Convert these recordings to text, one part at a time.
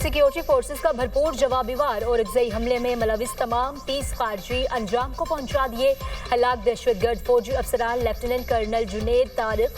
Security forces का भरपूर जवाबी वार और अगजई हमले में मुलविस तमाम 30 खारजी अंजाम को पहुंचा दिए। हलाक दहशतगर्द फौजी अफसरान lieutenant colonel Junaid Tariq,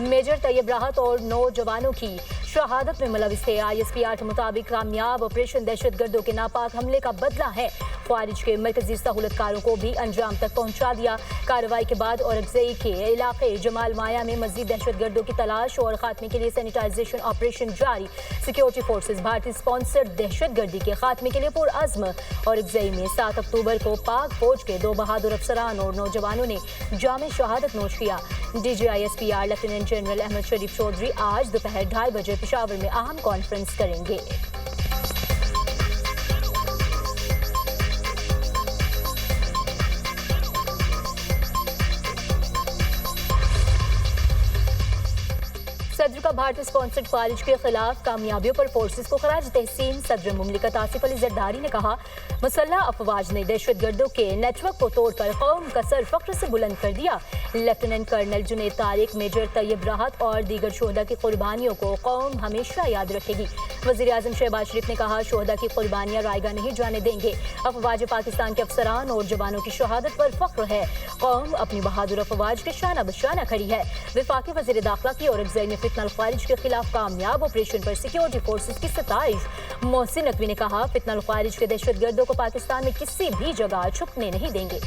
major Tayyab Rahat और 9 जवानों की शहादत में मुलविस थे। ISPR के मुताबिक कामयाब ऑपरेशन दहशतगर्दों के नापाक हमले का बदला है। ख्वारिज के मरकजी सहूलतकारों को भी अंजाम तक पहुंचा दिया। कार्रवाई के बाद और अगजई के इलाके जमाल माया में मजीद दहशतगर्दों की तलाश और खात्मे के लिए सैनिटाइजेशन ऑपरेशन जारी। सिक्योरिटी फोर्सेज भारतीय स्पॉन्सर्ड दहशतगर्दी के खात्मे के लिए पुरअज़्म और अगजई में 7 अक्टूबर को पाक फौज के 2 बहादुर अफसरान और नौजवानों ने जामे शहादत नोश किया। DG ISPR lieutenant general Ahmed Sharif Chaudhry आज दोपहर 2:30 बजे पेशावर में अहम कॉन्फ्रेंस करेंगे। सदर का भारतीय स्पॉन्सर्ड ख्वारिज के खिलाफ कामयाबियों पर फोर्सेस को खराज तहसीन। सदर मुमलिकत आसिफ अली जरदारी ने कहा, मुसल्लह अफवाज ने दहशतगर्दों के नेटवर्क को तोड़कर कौम का सर फख्र से बुलंद कर दिया। Lieutenant colonel Junaid Tariq, major Tayyab Rahat और दीगर शोहदा की कुर्बानियों को कौम हमेशा याद रखेगी। वज़ीर आज़म शहबाज शरीफ ने कहा, शोहदा की कुर्बानियां रायगा नहीं जाने देंगे। अफवाज पाकिस्तान के अफसरान और जवानों की शहादत पर फख्र है। कौम अपनी बहादुर अफवाज के शाना बशाना खड़ी है। वफाकी वज़ीर दाखिला की और अगज़ई में फितना ख्वारिज के खिलाफ कामयाब ऑपरेशन पर सिक्योरिटी फोर्सेस की सताइश। मोहसिन नकवी ने कहा, फितना ख्वारिज के दहशतगर्दों को पाकिस्तान में किसी भी जगह छुपने नहीं देंगे।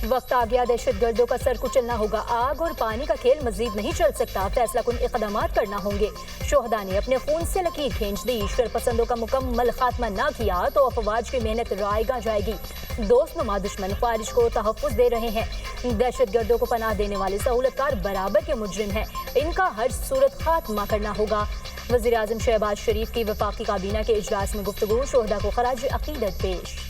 वक्त आ गया, दहशतगर्दों का सर कुचलना होगा। आग और पानी का खेल मजीद नहीं चल सकता। फैसला कुन इक़दामात करना होंगे। शोहदा ने अपने खून से लकीर खींच दी। शरपसंदों का मुकम्मल खात्मा ना किया तो अफवाज की मेहनत रायगा जाएगी। दोस्तनुमा दुश्मन ख्वारिज को तहफ़्फ़ुज़ दे रहे हैं। दहशतगर्दों को पनाह देने वाले सहूलतकार बराबर के मुजरिम हैं। इनका हर सूरत खात्मा करना होगा। वज़ीर आज़म शहबाज शरीफ की वफाकी काबीना के इजलास में गुफ्तगू। शोहदा को खराज अक़ीदत पेश।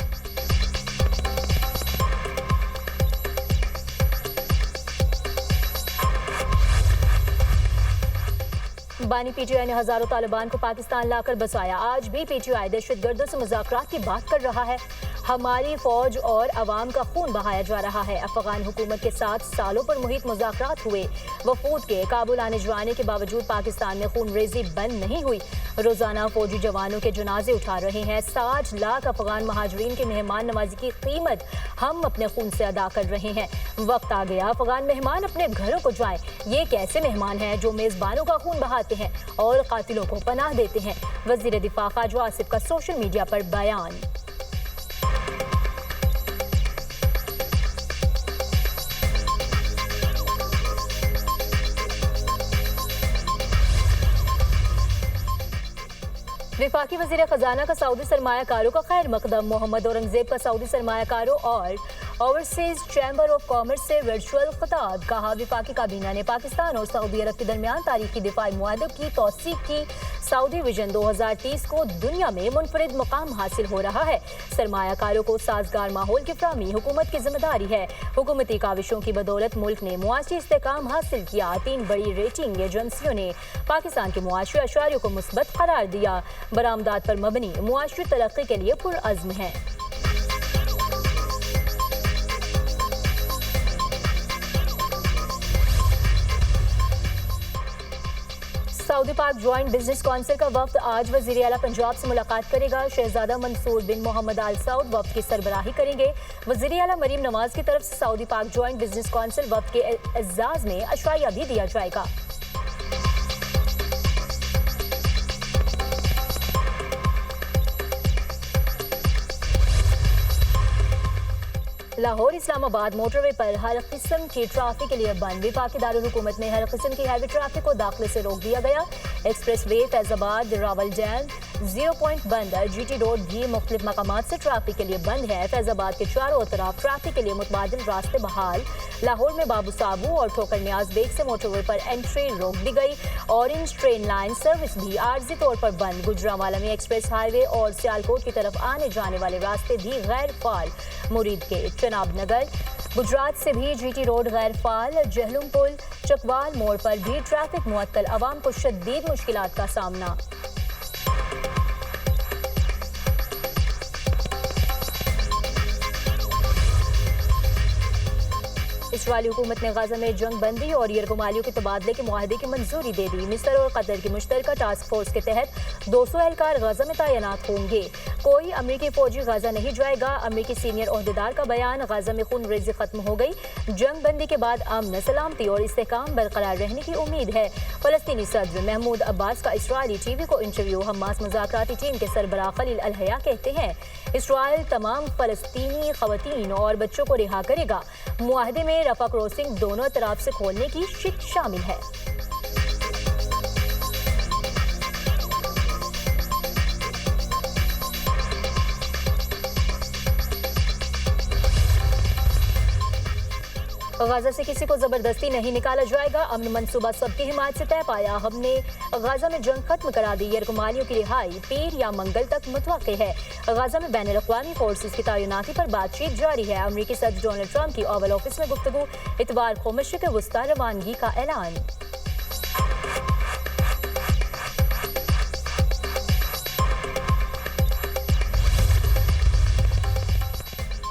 बानी PTI ने हजारों तालिबान को पाकिस्तान लाकर बसाया। आज भी PTI दहशतगर्दों से मुज़ाकरात की बात कर रहा है। हमारी फौज और अवाम का खून बहाया जा रहा है। अफगान हुकूमत के साथ सालों पर मुहित मुज़ाकरात हुए। वफूद के काबुल आने जाने के बावजूद पाकिस्तान में खून रेजी बंद नहीं हुई। रोजाना फौजी जवानों के जनाजे उठा रहे हैं। 60 लाख अफगान महाजरीन की मेहमान नवाजी की कीमत हम अपने खून से अदा कर रहे हैं। वक्त आ गया, अफगान मेहमान अपने घरों को जाएं। ये कैसे मेहमान हैं जो मेजबानों का खून बहाते हैं और कातिलों को पनाह देते हैं। वजीर दिफा ख्वाजा आसिफ का सोशल मीडिया पर बयान। वफाकी वज़ीर ख़जाना का सऊदी सरमायाकारों का खैर मकदम। मोहम्मद औरंगजेब का सऊदी सरमायाकारों और ओवरसीज चैम्बर ऑफ कॉमर्स से वर्चुअल खिताब। कहा, वफाकी काबीना ने पाकिस्तान और सऊदी अरब के दरमियान तारीखी दिफाई मुआहदे की तौसीक की। सऊदी विजन 2030 को दुनिया में मुनफरिद मुकाम हासिल हो रहा है। सरमायाकारों को साजगार माहौल की फराहमी हुकूमत की जिम्मेदारी है। हुकूमती काविशों की बदौलत मुल्क ने मुआशी इस्तेकाम हासिल किया। 3 बड़ी रेटिंग एजेंसियों ने पाकिस्तान के मुआशी अशारियों को मुस्बत करार दिया। बरामदात पर मबनी मुआशी तरक्की के लिए पुरअज़्म है। सऊदी पाक ज्वाइंट बिजनेस काउंसिल का वफ्द आज वज़ीर आला पंजाब से मुलाकात करेगा। शहजादा मंसूर बिन मोहम्मद आल सऊद वफ्द की सरबराही करेंगे। वज़ीर आला मरीम नवाज की तरफ से सऊदी पाक ज्वाइंट बिजनेस काउंसिल वफ्द के एजाज़ में अशाया भी दिया जाएगा। लाहौर इस्लामाबाद मोटरवे पर हर किस्म की ट्रैफिक के लिए बंद। वफाकी दारुल हुकूमत में हर किस्म की हैवी ट्रैफिक को दाखिले से रोक दिया गया। Express way Faizabad Rawal dam 0 point बंद। GT रोड भी मुख्तलिफ मकामात से ट्रैफिक के लिए बंद है। फैजाबाद के चारों तरफ ट्रैफिक के लिए मुतबादिल रास्ते बहाल। लाहौर में बाबू साबू और ठोकर न्याज बेग से मोटरवे पर एंट्री रोक दी गई। ऑरेंज ट्रेन लाइन सर्विस भी आर्जी तौर पर बंद। गुजरांवाला में एक्सप्रेस हाईवे और सियालकोट की तरफ आने जाने वाले रास्ते भी गैर फाल। मुरीद के चनाब नगर गुजरात से भी GT रोड गैर फाल। जहलुम पुल चकवाल मोड़ पर भी ट्रैफिक मुअत्तल। अवाम को शदीद मुश्किलात का सामना। इसराइली हुकूमत ने गाजा में जंग बंदी और यरगमालियों के तबादले के मुआहदे की मंजूरी दे दी। मिस्र और कतर की मुश्तरका टास्क फोर्स के तहत 200 एहलकार गाजा में तैनात होंगे। कोई अमरीकी फौजी गाजा नहीं जाएगा। अमरीकी सीनियर ओहदेदार का बयान, गाजा में खून रेजी खत्म हो गई। जंग बंदी के बाद अमन, सलामती और इस्तेहकाम बरकरार रहने की उम्मीद है। फलस्तीनी सदर महमूद अब्बास का इसराइली टीवी को इंटरव्यू। हमास मुज़ाकराती टीम के सरबराह खलील अल हया कहते हैं इसराइल तमाम फलस्तीनी खवातीन और बच्चों को रिहा करेगा। मुआहदे में रफा क्रॉसिंग दोनों तरफ से खोलने की शिक शामिल है। गाजा से किसी को जबरदस्ती नहीं निकाला जाएगा। अमन मंसूबा सबकी हिमायत से तय पाया। हमने गाजा में जंग खत्म करा दी। यरगमालियों की रिहाई पीर या मंगल तक मुतवक्के है। गाजा में बैनुल अक़वामी फोर्सेस की तैनाती पर बातचीत जारी है। अमरीकी सदर डोनाल्ड ट्रंप की ओवल ऑफिस में गुफ्तगू। इतवार को मशरिक़ वस्ता रवानगी का ऐलान।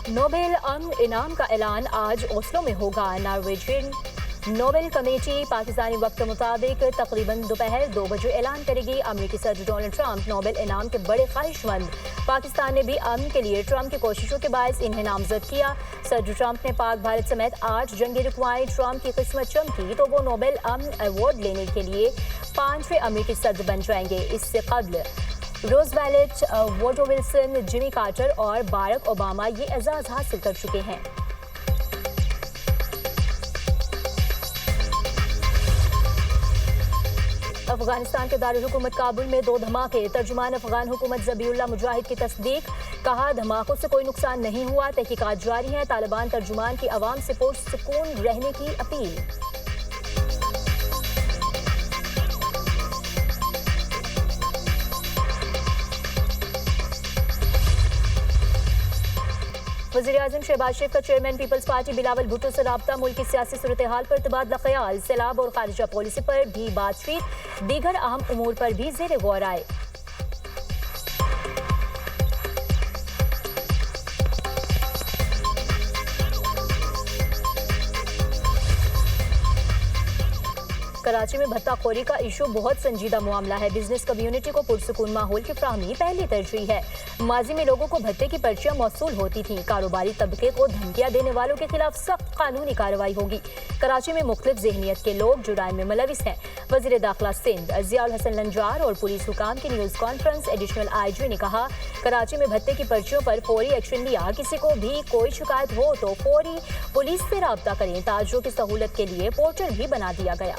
नोबेल अमन इनाम का ऐलान आज ओस्लो में होगा। नॉर्वेजियन नोबेल कमेटी पाकिस्तानी वक्त के मुताबिक तकरीबन दोपहर 2 बजे ऐलान करेगी। अमरीकी सदर डोनाल्ड ट्रंप नोबेल इनाम के बड़े ख्वाहिशमंद। पाकिस्तान ने भी अमन के लिए ट्रंप की कोशिशों के बायस इन्हें नामजद किया। सदर ट्रंप ने पाक भारत समेत 8 जंगी रुकवाएं। ट्रंप की किस्मत चमकी तो वो नोबेल अमन अवार्ड लेने के लिए 5वें अमरीकी सदर बन जाएंगे। इससे कबल Roosevelt, Woodrow Wilson, Jimmy Carter और बारक ओबामा ये एजाज हासिल कर चुके हैं। अफगानिस्तान के दारुल हुकूमत काबुल में 2 धमाके। तर्जुमान अफगान हुकूमत ज़बीउल्लाह मुजाहिद की तस्दीक। कहा धमाकों से कोई नुकसान नहीं हुआ। तहकीकात जारी है। तालिबान तर्जुमान की आवाम से पुरसुकून रहने की अपील। वज़ीर-ए-आज़म शहबाज शरीफ का चेयरमैन पीपल्स पार्टी बिलावल भुट्टो से राब्ता। मुल्क की सियासी सूरत हाल पर तबादला ख्याल। सैलाब और खारिजा पॉलिसी पर भी बातचीत। दीगर अहम उमूर पर भी ज़ेर गौर आए। कराची में भत्ताखोरी का इशू बहुत संजीदा मामला है। बिजनेस कम्युनिटी को पुरसुकून माहौल की फ्राहमी पहली तरजीह है। माजी में लोगों को भत्ते की पर्चियां मौसूल होती थीं। कारोबारी तबके को धमकियां देने वालों के खिलाफ सख्त कानूनी कार्रवाई होगी। कराची में मुख्तलिफ ज़हनियत के लोग जुराइम में मुलविस हैं। वज़ीर दाखिला सिंध ज़ियाउल हसन लंजार और पुलिस हुकाम की न्यूज़ कॉन्फ्रेंस। एडिशनल IG ने कहा कराची में भत्ते की पर्चियों पर फौरी एक्शन लिया। किसी को भी कोई शिकायत हो तो फौरी पुलिस से राब्ता करें। ताजरों की सहूलत के लिए पोर्टल भी बना दिया गया।